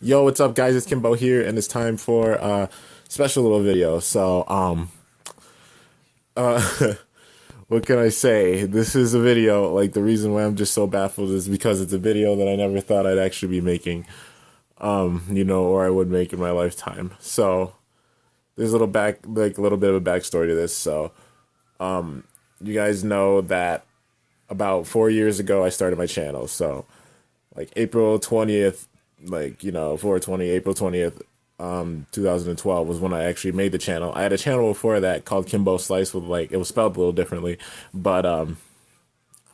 Yo, what's up, guys? It's Kimbo here, and it's time for a special little video. What can I say? This is a video, like, the reason why I'm just so baffled is because it's a video that I never thought I'd actually be making, or I would make in my lifetime. So, there's a a little bit of a backstory to this. You guys know that about 4 years ago, I started my channel. So, like April 20th, 420, April 20th, 2012 was when I actually made the channel. I had a channel before that called Kimbo Slice with it was spelled a little differently, but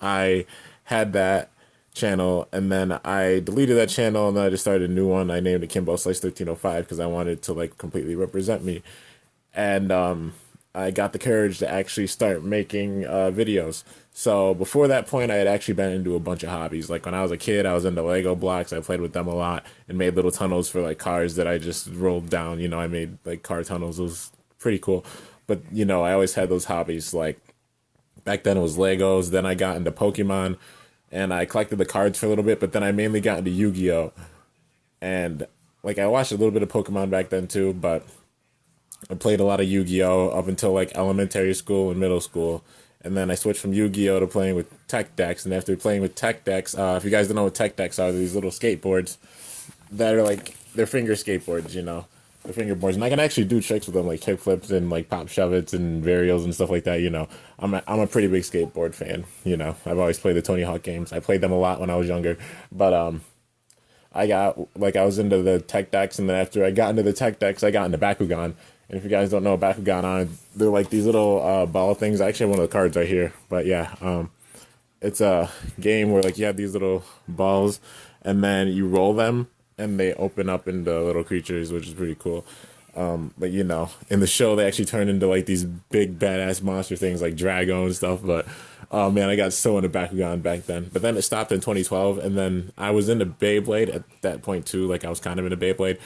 I had that channel and then I deleted that channel and then I just started a new one. I named it Kimbo Slice 1305 because I wanted to like completely represent me. And I got the courage to actually start making videos. So before that point, I had actually been into a bunch of hobbies. Like when I was a kid, I was into Lego blocks. I played with them a lot and made little tunnels for like cars that I just rolled down. I made like car tunnels. It was pretty cool. But I always had those hobbies. Like back then, it was Legos. Then I got into Pokemon, and I collected the cards for a little bit. But then I mainly got into Yu-Gi-Oh. And like I watched a little bit of Pokemon back then too, but I played a lot of Yu-Gi-Oh up until like elementary school and middle school. And then I switched from Yu-Gi-Oh to playing with tech decks. And after playing with tech decks, if you guys don't know what tech decks are, these little skateboards that are like, they're finger skateboards, they're fingerboards. And I can actually do tricks with them, like kick flips and like pop shove-its and varials and stuff like that. I'm a pretty big skateboard fan. I've always played the Tony Hawk games. I played them a lot when I was younger. But I was into the tech decks, and then after I got into the tech decks, I got into Bakugan. And if you guys don't know Bakugan, they're like these little ball things. I actually have one of the cards right here, but yeah, it's a game where like you have these little balls, and then you roll them, and they open up into little creatures, which is pretty cool. But in the show they actually turn into like these big badass monster things like Drago and stuff. But oh man, I got so into Bakugan back then. But then it stopped in 2012, and then I was into Beyblade at that point too. Like I was kind of into Beyblade.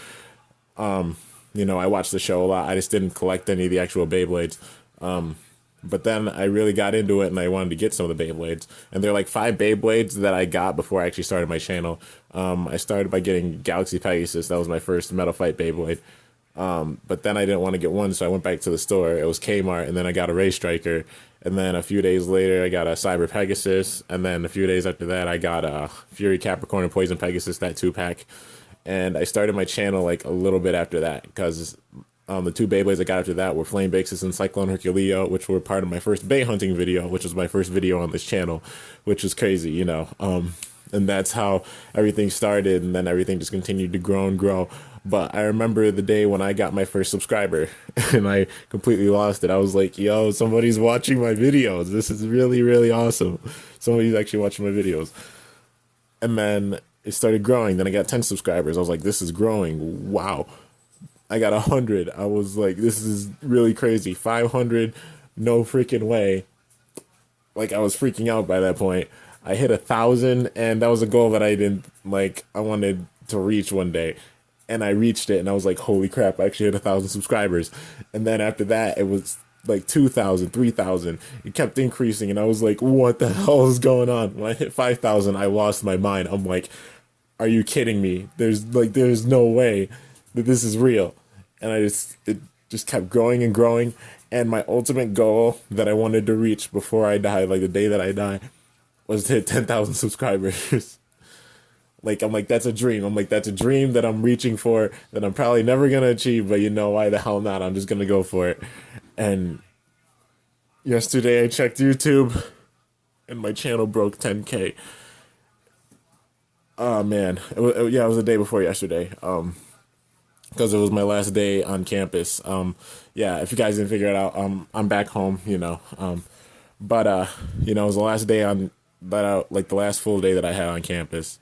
I watched the show a lot. I just didn't collect any of the actual Beyblades. But then I really got into it and I wanted to get some of the Beyblades. And there are like 5 Beyblades that I got before I actually started my channel. I started by getting Galaxy Pegasus. That was my first Metal Fight Beyblade. But then I didn't want to get one, so I went back to the store. It was Kmart, and then I got a Ray Striker. And then a few days later, I got a Cyber Pegasus. And then a few days after that, I got a Fury Capricorn and Poison Pegasus, that 2-pack. And I started my channel like a little bit after that because the 2 Beyblades I got after that were Flame Bixus and Cyclone Herculeo, which were part of my first Bay hunting video, which was my first video on this channel, which was crazy. And that's how everything started, and then everything just continued to grow and grow. But I remember the day when I got my first subscriber, and I completely lost it. I was like, yo, somebody's watching my videos. This is really, really awesome. Somebody's actually watching my videos. And then it started growing. Then I got 10 subscribers. I was like, this is growing. Wow. I got 100. I was like, this is really crazy. 500, no freaking way. Like I was freaking out by that point. I hit 1,000, and that was a goal that I didn't like. I wanted to reach one day, and I reached it, and I was like, holy crap! I actually hit 1,000 subscribers. And then after that, it was like 2,000, 3,000. It kept increasing, and I was like, what the hell is going on? When I hit 5,000, I lost my mind. I'm like, are you kidding me? There's no way that this is real. And it just kept growing and growing. And my ultimate goal that I wanted to reach before I die, like the day that I die, was to hit 10,000 subscribers. Like, I'm like, that's a dream. I'm like, that's a dream that I'm reaching for that I'm probably never going to achieve, but why the hell not? I'm just going to go for it. And yesterday I checked YouTube and my channel broke 10K. Oh man, yeah, it was the day before yesterday. Because it was my last day on campus. Yeah, if you guys didn't figure it out, I'm back home. But it was the last day on like the last full day that I had on campus,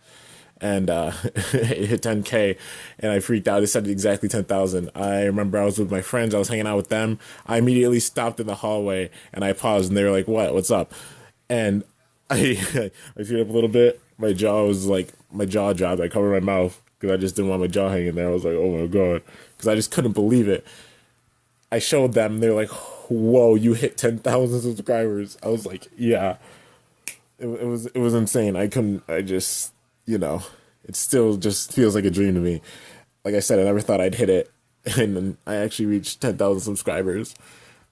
and it hit 10K, and I freaked out. It said exactly 10,000. I remember I was with my friends. I was hanging out with them. I immediately stopped in the hallway and I paused, and they were like, "What? What's up?" And I I teared up a little bit. My jaw dropped. I covered my mouth because I just didn't want my jaw hanging there. I was like, oh my god, because I just couldn't believe it. I showed them. They're like, whoa, you hit 10,000 subscribers. I was like, yeah. It was insane. I couldn't. I just. it still just feels like a dream to me. Like I said, I never thought I'd hit it, and then I actually reached 10,000 subscribers.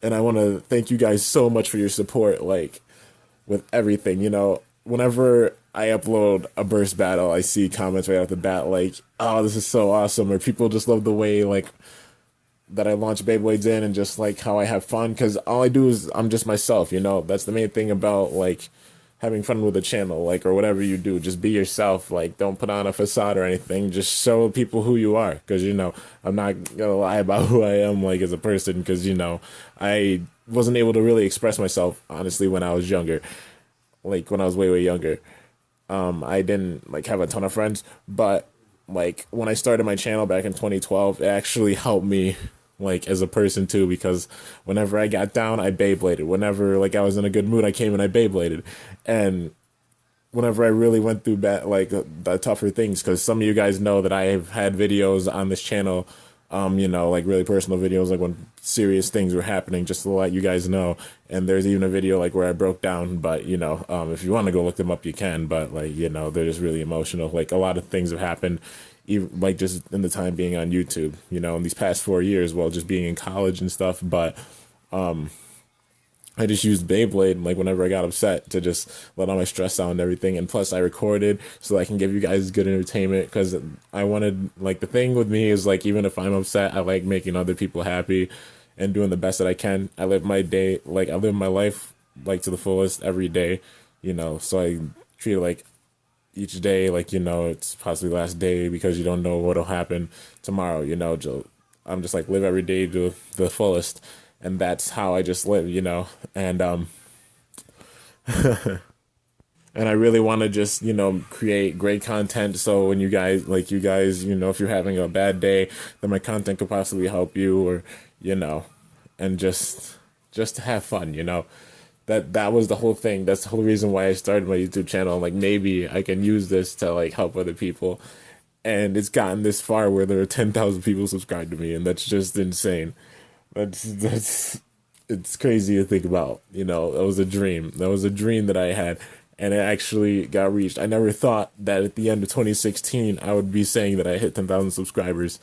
And I want to thank you guys so much for your support, like with everything. You know, whenever I upload a burst battle, I see comments right off the bat like, "Oh, this is so awesome," or people just love the way like that I launch Beyblades in and just like how I have fun, because all I do is I'm just myself, you know. That's the main thing about like having fun with a channel, like, or whatever you do, just be yourself. Like, don't put on a facade or anything, just show people who you are, because you know I'm not gonna lie about who I am like as a person, because you know I wasn't able to really express myself honestly when I was younger, like when I was way younger. I didn't like have a ton of friends, but like when I started my channel back in 2012, it actually helped me like as a person too, because whenever I got down, I Beybladed. Whenever like I was in a good mood, I came and I Beybladed. And whenever I really went through bad, like the tougher things, because some of you guys know that I have had videos on this channel, you know, like really personal videos, like when serious things were happening, just to let you guys know. And there's even a video like where I broke down, but you know, if you want to go look them up, you can. But like, you know, they're just really emotional. Like a lot of things have happened, even like just in the time being on YouTube, you know, in these past 4 years, while just being in college and stuff. But I just used Beyblade like whenever I got upset to just let all my stress out and everything. And plus I recorded so I can give you guys good entertainment, because I wanted, like, the thing with me is like, even if I'm upset, I like making other people happy and doing the best that I can. I live my day, like I live my life like to the fullest every day, you know, so I treat it like each day, like, you know, it's possibly the last day, because you don't know what'll happen tomorrow, you know. I'm just like live every day to the fullest, and that's how I just live, you know. And I really want to just, you know, create great content, so when you guys, like, you guys, you know, if you're having a bad day, then my content could possibly help you, or you know, and just to have fun, you know. That was the whole thing. That's the whole reason why I started my YouTube channel. Like, maybe I can use this to like help other people, and it's gotten this far where there are 10,000 people subscribed to me, and that's just insane. That's it's crazy to think about. You know, that was a dream. That was a dream that I had, and it actually got reached. I never thought that at the end of 2016 I would be saying that I hit 10,000 subscribers.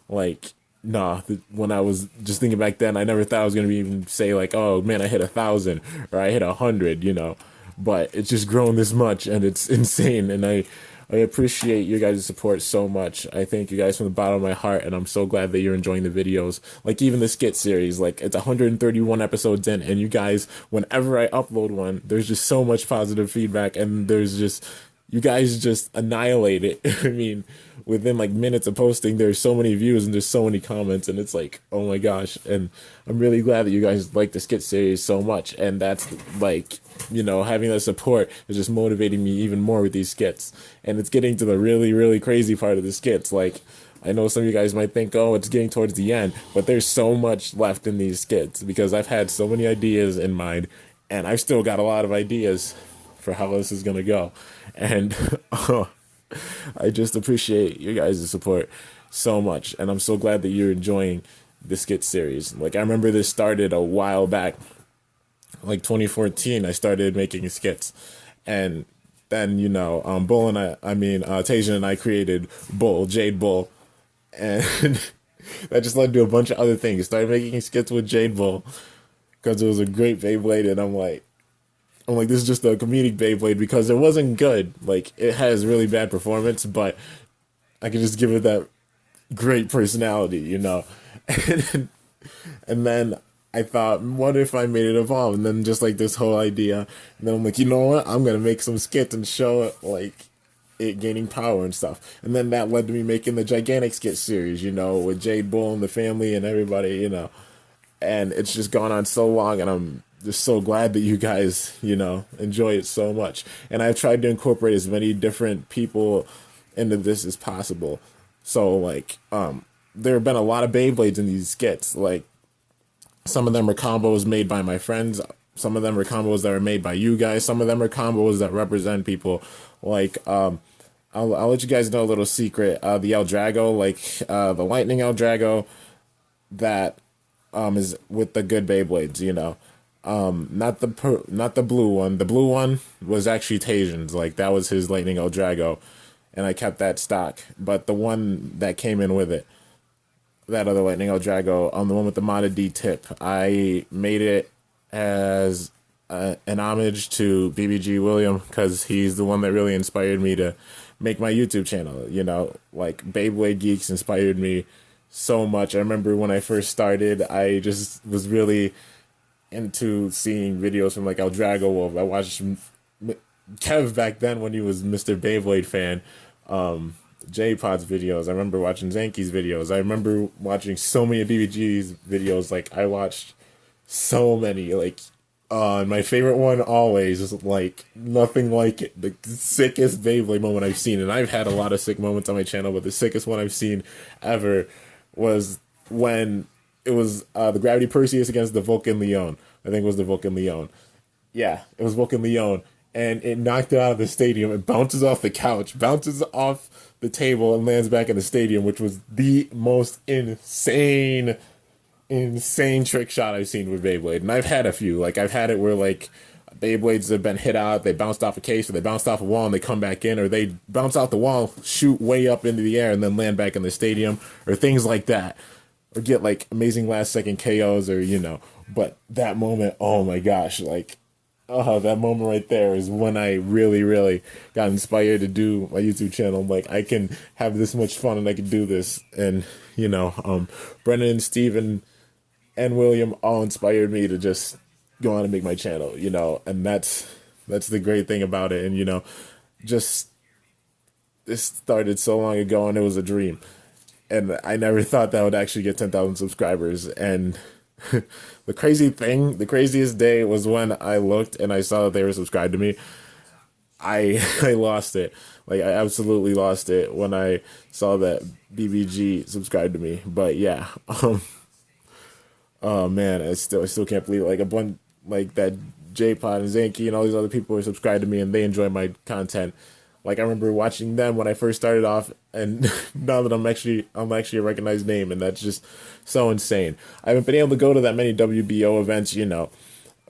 Like, nah, when I was just thinking back then, I never thought I was gonna be even say like, oh man, I hit 1,000 or I hit 100, you know. But it's just grown this much, and it's insane. And I appreciate your guys' support so much. I thank you guys from the bottom of my heart, and I'm so glad that you're enjoying the videos. Like even the skit series, like it's 131 episodes in, and you guys, whenever I upload one, there's just so much positive feedback, and there's just, you guys just annihilate it. I mean, within like minutes of posting, there's so many views and there's so many comments, and it's like, oh my gosh. And I'm really glad that you guys like the skit series so much, and that's like, you know, having that support is just motivating me even more with these skits. And it's getting to the really crazy part of the skits. Like, I know some of you guys might think, oh, it's getting towards the end, but there's so much left in these skits, because I've had so many ideas in mind, and I've still got a lot of ideas for how this is gonna go. And I just appreciate you guys' support so much, and I'm so glad that you're enjoying the skit series. Like, I remember this started a while back, like 2014. I started making skits, and then, you know, Bull and Tasia and I created Bull, Jade Bull, and that just led to a bunch of other things. Started making skits with Jade Bull because it was a great Beyblade, and I'm like, this is just a comedic Beyblade, because it wasn't good. Like, it has really bad performance, but I can just give it that great personality, you know. And then I thought, what if I made it evolve? And then just like this whole idea, and then I'm like, you know what? I'm gonna make some skits and show it, like it gaining power and stuff. And then that led to me making the gigantic skit series, you know, with Jade Bull and the family and everybody, you know. And it's just gone on so long, and I'm just so glad that you guys, you know, enjoy it so much. And I've tried to incorporate as many different people into this as possible. So like, there have been a lot of Beyblades in these skits. Like, some of them are combos made by my friends. Some of them are combos that are made by you guys. Some of them are combos that represent people. Like, I'll let you guys know a little secret. The El Drago, like, the Lightning El Drago, that is with the good Beyblades, you know. Not the blue one. The blue one was actually Tasian's. Like, that was his Lightning El Drago. and I kept that stock. But the one that came in with it, that other Lightning Eldrago, the one with the modded D tip, I made it as an homage to BBG William because he's the one that really inspired me to make my YouTube channel. You know, like Beyblade Geeks inspired me so much. I remember when I first started, I just was really into seeing videos from like Eldrago Wolf. I watched Kev back then when he was Mr. Beyblade fan. J-Pod's videos. I remember watching Zanky's videos. I remember watching so many of BBG's videos. Like I watched so many. Like and my favorite one always is like nothing like it. The sickest Beyblade moment I've seen, and I've had a lot of sick moments on my channel, but the sickest one I've seen ever was when it was the Gravity Perseus against the Vulcan Leon. I think it was the Vulcan Leon. Yeah, it was Vulcan Leon. And it knocked it out of the stadium. It bounces off the couch, bounces off the table, and lands back in the stadium, which was the most insane trick shot I've seen with Beyblade. And I've had a few. Like, I've had it where, like, Beyblades have been hit out, they bounced off a case, or they bounced off a wall and they come back in, or they bounce out the wall, shoot way up into the air, and then land back in the stadium, or things like that. Or get, like, amazing last-second KOs, or, you know. But that moment, oh my gosh, like, oh, that moment right there is when I really, really got inspired to do my YouTube channel. Like, I can have this much fun and I can do this. And, you know, Brennan, Steven, and William all inspired me to just go on and make my channel, you know. And that's the great thing about it. And, you know, just this started so long ago and it was a dream. And I never thought that would actually get 10,000 subscribers. And the craziest day was when I looked and I saw that they were subscribed to me. I lost it. Like, I absolutely lost it when I saw that BBG subscribed to me. But yeah, oh man, I still can't believe it. Like a bunch like that J-Pod and Zanky and all these other people are subscribed to me and they enjoy my content. Like I remember watching them when I first started off, and now that I'm actually a recognized name, and that's just so insane. I haven't been able to go to that many WBO events, you know,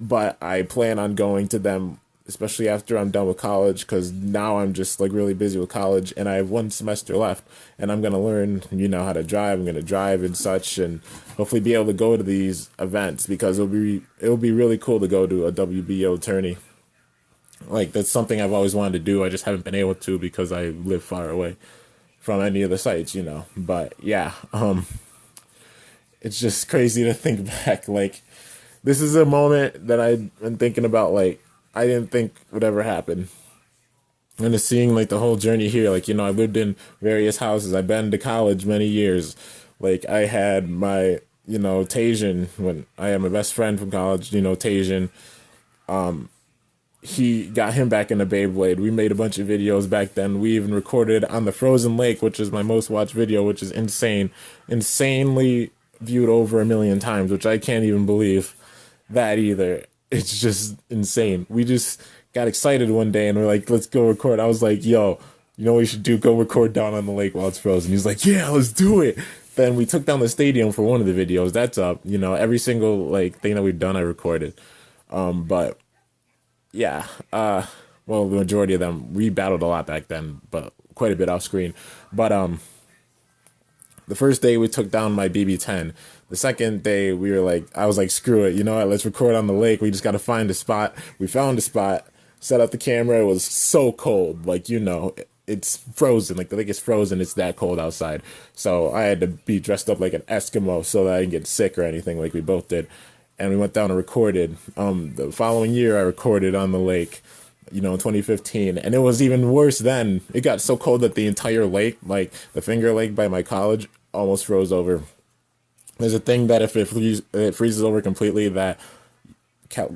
but I plan on going to them, especially after I'm done with college, because now I'm just like really busy with college, and I have 1 semester left, and I'm gonna learn, you know, how to drive. I'm gonna drive and such, and hopefully be able to go to these events because it'll be really cool to go to a WBO tourney. Like, that's something I've always wanted to do. I just haven't been able to because I live far away from any of the sites, you know. But yeah, it's just crazy to think back. Like, this is a moment that I've been thinking about. Like, I didn't think would ever happen. And just seeing like the whole journey here. Like, you know, I lived in various houses. I've been to college many years. Like, I had my, you know, Tajan, when I had my best friend from college, you know, Tajan. He got him back into Beyblade. We made a bunch of videos back then. We even recorded on the Frozen Lake, which is my most watched video, which is insanely viewed over 1 million times, which I can't even believe that either. It's just insane. We just got excited one day and we're like, let's go record. I was like, yo, you know what we should do? Go record down on the lake while it's frozen. He's like, yeah, let's do it. Then we took down the stadium for one of the videos. That's up. You know, every single like thing that we've done, I recorded. But yeah, well, the majority of them, we battled a lot back then, but quite a bit off screen. But the first day we took down my BB-10. The second day we were like, I was like, screw it, you know what, let's record on the lake. We just got to find a spot. We found a spot, set up the camera. It was so cold, like, you know, it's frozen. Like, the lake is frozen. It's that cold outside. So I had to be dressed up like an Eskimo so that I didn't get sick or anything like we both did. And we went down and recorded. The following year, I recorded on the lake, you know, in 2015. And it was even worse then. It got so cold that the entire lake, like the Finger Lake by my college, almost froze over. There's a thing that if it freezes over completely, that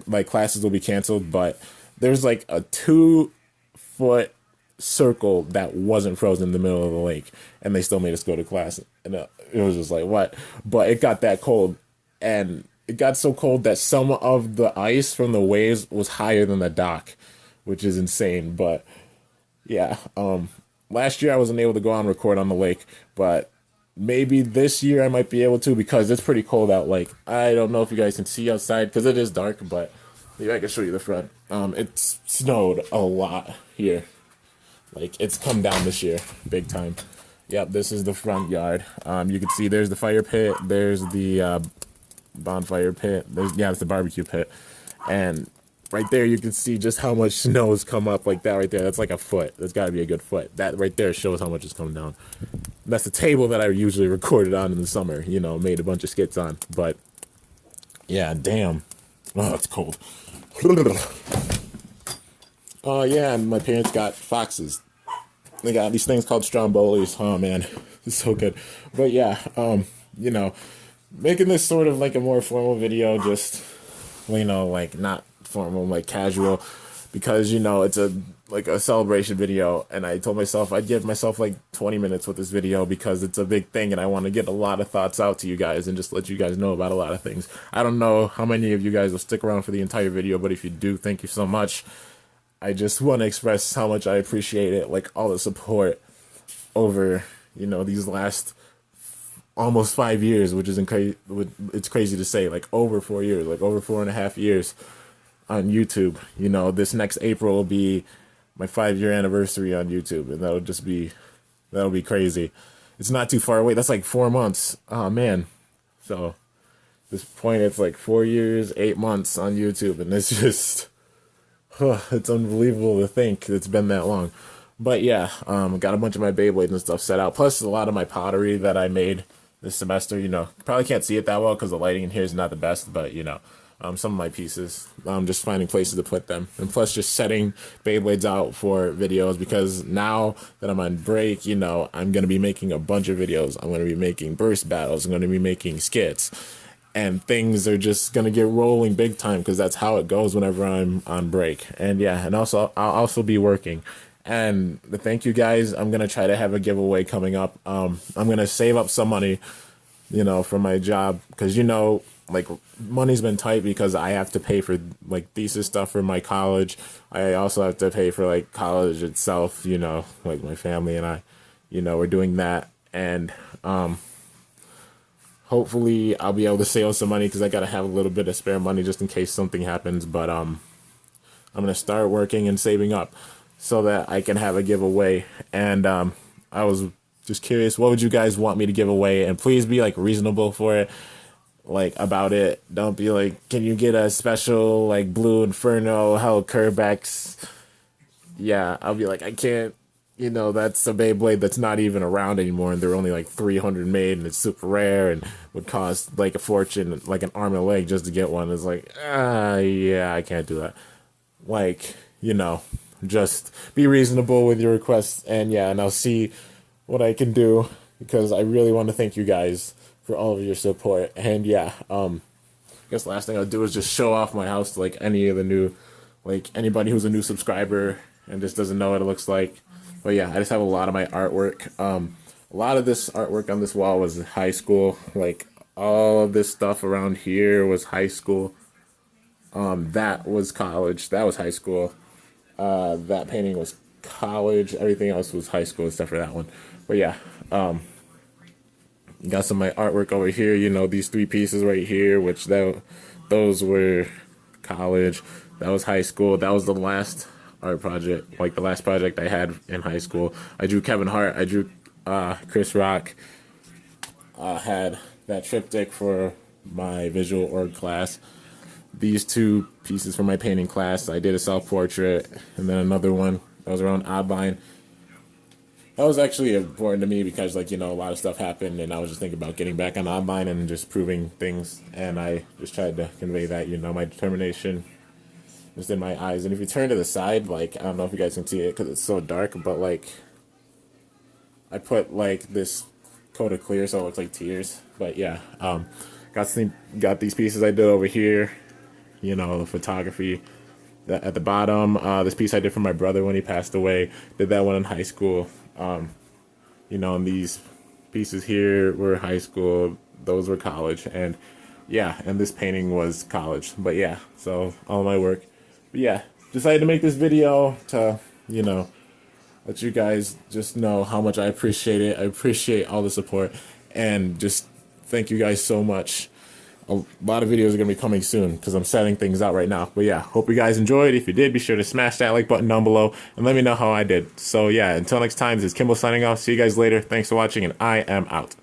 like classes will be canceled. But there's like a 2-foot circle that wasn't frozen in the middle of the lake. And they still made us go to class. And it was just like, what? But it got that cold. And it got so cold that some of the ice from the waves was higher than the dock, which is insane. But yeah, last year I wasn't able to go on and record on the lake, but maybe this year I might be able to because it's pretty cold out. Like, I don't know if you guys can see outside because it is dark, but maybe I can show you the front. It snowed a lot here. Like, it's come down this year, big time. Yep, this is the front yard. You can see there's the fire pit, there's the bonfire pit, yeah, it's the barbecue pit, and right there you can see just how much snow has come up. Like that right there, that's like a foot. That's got to be a good foot. That right there shows how much has come down. That's the table that I usually recorded on in the summer. You know, made a bunch of skits on. But yeah, damn. Oh, it's cold. Oh yeah, and my parents got foxes. They got these things called strombolis. Oh man, it's so good. But yeah, you know, making this sort of like a more formal video, just, you know, like not formal, like casual, because, you know, it's a like a celebration video, and I told myself I'd give myself like 20 minutes with this video because it's a big thing and I want to get a lot of thoughts out to you guys and just let you guys know about a lot of things. I don't know how many of you guys will stick around for the entire video, but if you do, thank you so much. I just want to express how much I appreciate it, like all the support over, you know, these last almost 5 years, which is it's crazy to say, like over 4 years, like over 4.5 years on YouTube. You know, this next April will be my 5-year anniversary on YouTube, and that'll be crazy. It's not too far away. That's like 4 months. Oh man. So this point, it's like 4 years, 8 months on YouTube, and it's just, it's unbelievable to think it's been that long. But yeah, got a bunch of my Beyblades and stuff set out, plus a lot of my pottery that I made this semester. You know, probably can't see it that well because the lighting in here is not the best, but you know, some of my pieces, just finding places to put them, and plus just setting Beyblades out for videos, because now that I'm on break, you know, I'm going to be making a bunch of videos. I'm going to be making burst battles, I'm going to be making skits, and things are just going to get rolling big time, because that's how it goes whenever I'm on break. And yeah, and also I'll also be working. And thank you guys. I'm going to try to have a giveaway coming up. I'm going to save up some money, you know, for my job, because, you know, like, money's been tight because I have to pay for like thesis stuff for my college. I also have to pay for like college itself, you know, like my family and I, you know, we're doing that. And hopefully I'll be able to save some money, because I got to have a little bit of spare money just in case something happens. But I'm going to start working and saving up so that I can have a giveaway. And I was just curious, what would you guys want me to give away? And please be like reasonable for it, like about it. Don't be like, can you get a special like blue Inferno Hell Kerbex? Yeah, I'll be like, I can't. You know, that's a Beyblade that's not even around anymore, and they're only like 300 made, and it's super rare and would cost like a fortune, like an arm and a leg just to get one. It's like, yeah, I can't do that. Like, you know, just be reasonable with your requests, and yeah, and I'll see what I can do, because I really want to thank you guys for all of your support. And yeah, I guess the last thing I'll do is just show off my house to like any of the new, like anybody who's a new subscriber and just doesn't know what it looks like. But yeah, I just have a lot of my artwork. A lot of this artwork on this wall was high school. Like all of this stuff around here was high school. That was college. That was high school. That painting was college. Everything else was high school except for that one. But yeah, got some of my artwork over here. You know, these 3 pieces right here, which those were college. That was high school. That was the last art project, like the last project I had in high school. I drew Kevin Hart. I drew Chris Rock. Had that triptych for my visual org class. These 2 pieces for my painting class. I did a self-portrait, and then another one that was around Oddline. That was actually important to me because, like, you know, a lot of stuff happened, and I was just thinking about getting back on online and just proving things, and I just tried to convey that, you know, my determination just in my eyes. And if you turn to the side, like, I don't know if you guys can see it because it's so dark, but, like, I put, like, this coat of clear so it looks like tears. But, yeah, got these pieces I did over here, you know, the photography. At the bottom, this piece I did for my brother when he passed away. Did that one in high school. You know, and these pieces here were high school. Those were college. And yeah, and this painting was college. But yeah, so all my work. But yeah, decided to make this video to, you know, let you guys just know how much I appreciate it. I appreciate all the support, and just thank you guys so much. a lot of videos are going to be coming soon because I'm setting things out right now. But yeah, hope you guys enjoyed. If you did, be sure to smash that like button down below and let me know how I did. So yeah, until next time, this is Kimball signing off. See you guys later. Thanks for watching, and I am out.